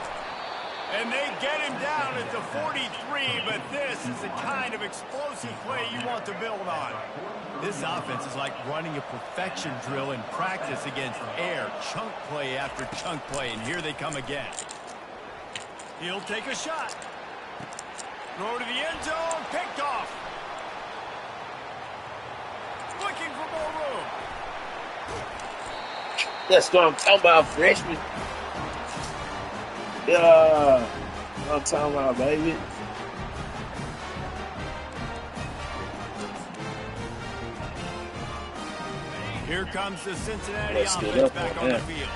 And they get him down at the 43, but this is the kind of explosive play you want to build on. This offense is like running a perfection drill in practice against air, chunk play after chunk play, and here they come again. He'll take a shot. Throw to the end zone, picked off. Looking for more room. That's what I'm talking about, freshman. Yeah, I'm talking about, baby. Here comes the Cincinnati offense back on the field.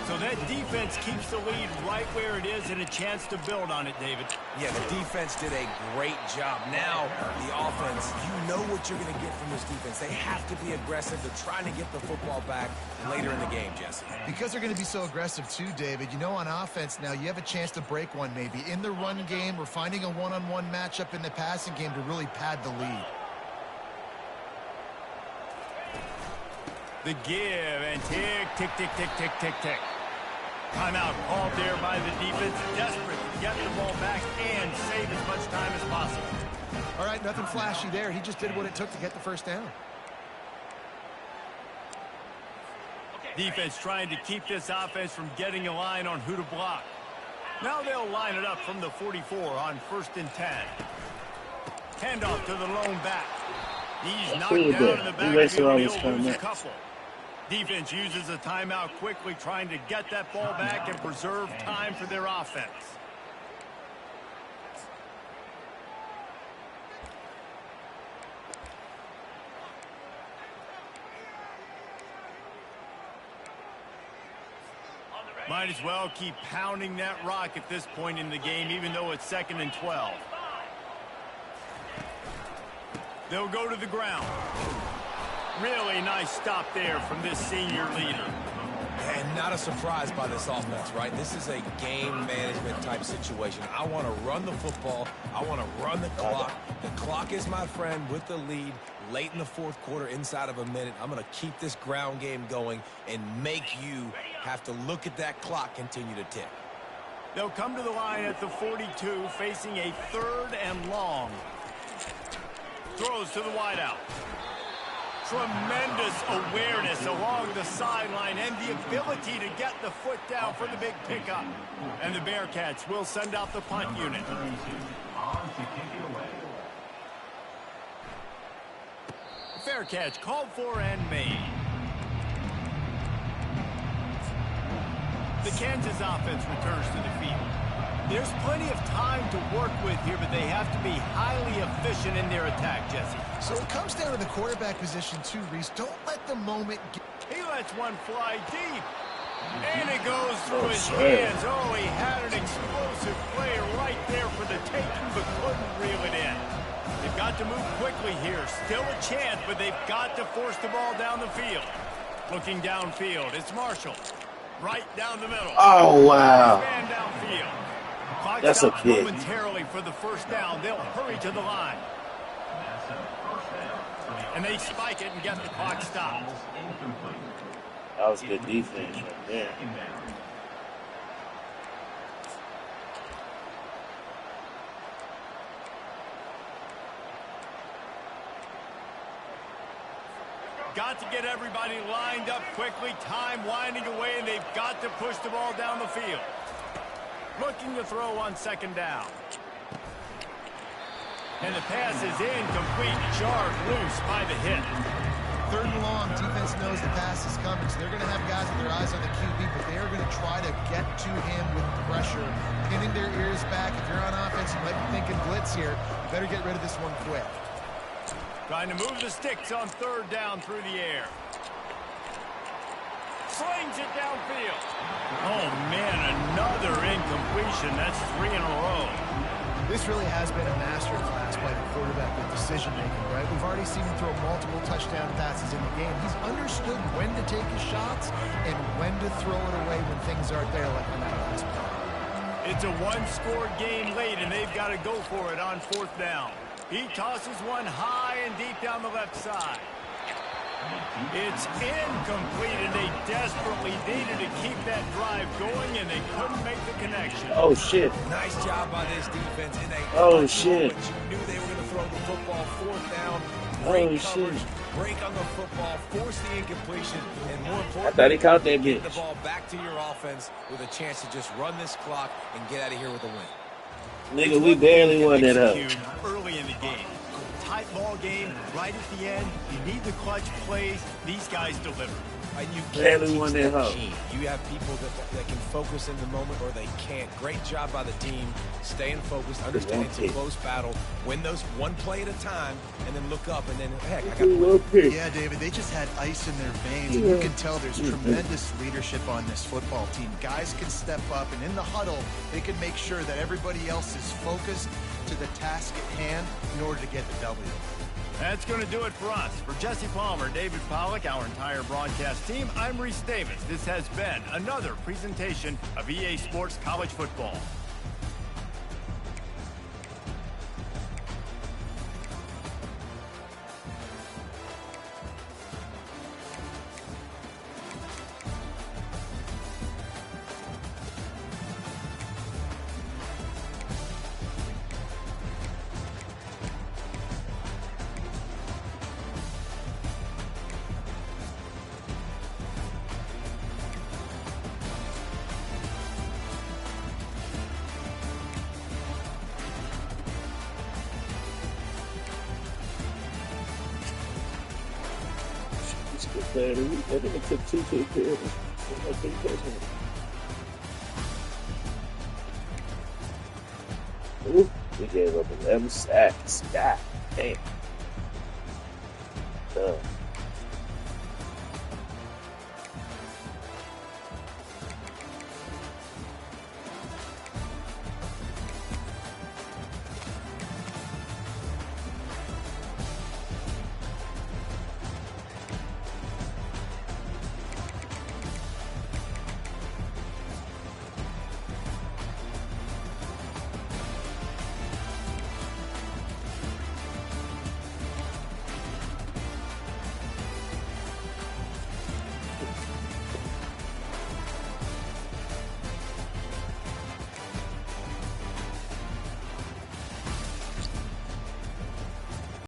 So that defense keeps the lead right where it is and a chance to build on it, David. Yeah, the defense did a great job. Now, the offense, you know what you're going to get from this defense. They have to be aggressive. They're trying to get the football back later in the game, Jesse. Because they're going to be so aggressive too, David. You know, on offense now, you have a chance to break one maybe. In the run game, we're finding a one-on-one matchup in the passing game to really pad the lead. The give, and tick, tick, tick, tick, tick, tick, tick. Timeout called there by the defense, desperate to get the ball back and save as much time as possible. All right, nothing flashy there. He just did what it took to get the first down. Defense trying to keep this offense from getting a line on who to block. Now they'll line it up from the 44 on 1st and 10. Handoff to the lone back. He's knocked down in the backfield. He'll lose a couple. Defense uses a timeout quickly, trying to get that ball back and preserve time for their offense. Might as well keep pounding that rock at this point in the game, even though it's 2nd and 12. They'll go to the ground. Really nice stop there from this senior leader. And not a surprise by this offense, right? This is a game management type situation. I want to run the football. I want to run the clock. The clock is my friend with the lead late in the fourth quarter, inside of a minute. I'm going to keep this ground game going and make you have to look at that clock continue to tick. They'll come to the line at the 42, facing a 3rd and long. Throws to the wideout. Tremendous awareness along the sideline and the ability to get the foot down for the big pickup. And the Bearcats will send out the punt unit. Fair catch called for and made. The Kansas offense returns to the field. There's plenty of time to work with here, but they have to be highly efficient in their attack, Jesse. So it comes down to the quarterback position too, Reese. Don't let the moment get... He lets one fly deep. And it goes through his hands. Oh, he had an explosive player right there for the taking, but couldn't reel it in. They've got to move quickly here. Still a chance, but they've got to force the ball down the field. Looking downfield, it's Marshall. Right down the middle. Oh, wow. Man downfield. Clock That's a pick. Momentarily for the first down. They'll hurry to the line. And they spike it and get the clock stopped. That was good defense right there. Got to get everybody lined up quickly. Time winding away, and they've got to push the ball down the field. Looking to throw on 2nd down. And the pass is incomplete. Jarred loose by the hit. 3rd and long. Defense knows the pass is coming, so they're going to have guys with their eyes on the QB, but they are going to try to get to him with pressure, pinning their ears back. If you're on offense, you might be thinking blitz here. You better get rid of this one quick. Trying to move the sticks on 3rd down through the air. Slings it downfield. Oh, man, another incompletion. That's 3 in a row. This really has been a masterclass by the quarterback with decision-making, right? We've already seen him throw multiple touchdown passes in the game. He's understood when to take his shots and when to throw it away when things aren't there, like on that last play. It's a one-score game late, and they've got to go for it on 4th down. He tosses one high and deep down the left side. It's incomplete, and they desperately needed to keep that drive going, and they couldn't make the connection. Oh, shit. Nice job by this defense. In a Oh, shit. You knew they were going to throw the football 4th down. Oh, Great shit. coverage, break on the football, force the incompletion, and more importantly, I thought he caught that get the bitch. ball back to your offense with a chance to just run this clock and get out of here with a win. Nigga, we barely won that up. Early in the game. Tight ball game, right at the end. You need the clutch plays. These guys deliver. And you Barely can't won teach that that hoe. team. You have people that can focus in the moment or they can't. Great job by the team, staying focused, understanding it's a close battle, win those one play at a time, and then look up, and then, heck, I got the win. Yeah, David, they just had ice in their veins, and you can tell there's tremendous leadership on this football team. Guys can step up, and in the huddle, they can make sure that everybody else is focused to the task at hand in order to get the W. That's going to do it for us. For Jesse Palmer, David Pollack, our entire broadcast team, I'm Reese Davis. This has been another presentation of EA Sports College Football. I think it took 2 to appear. Ooh, we gave up 11 sacks. God damn.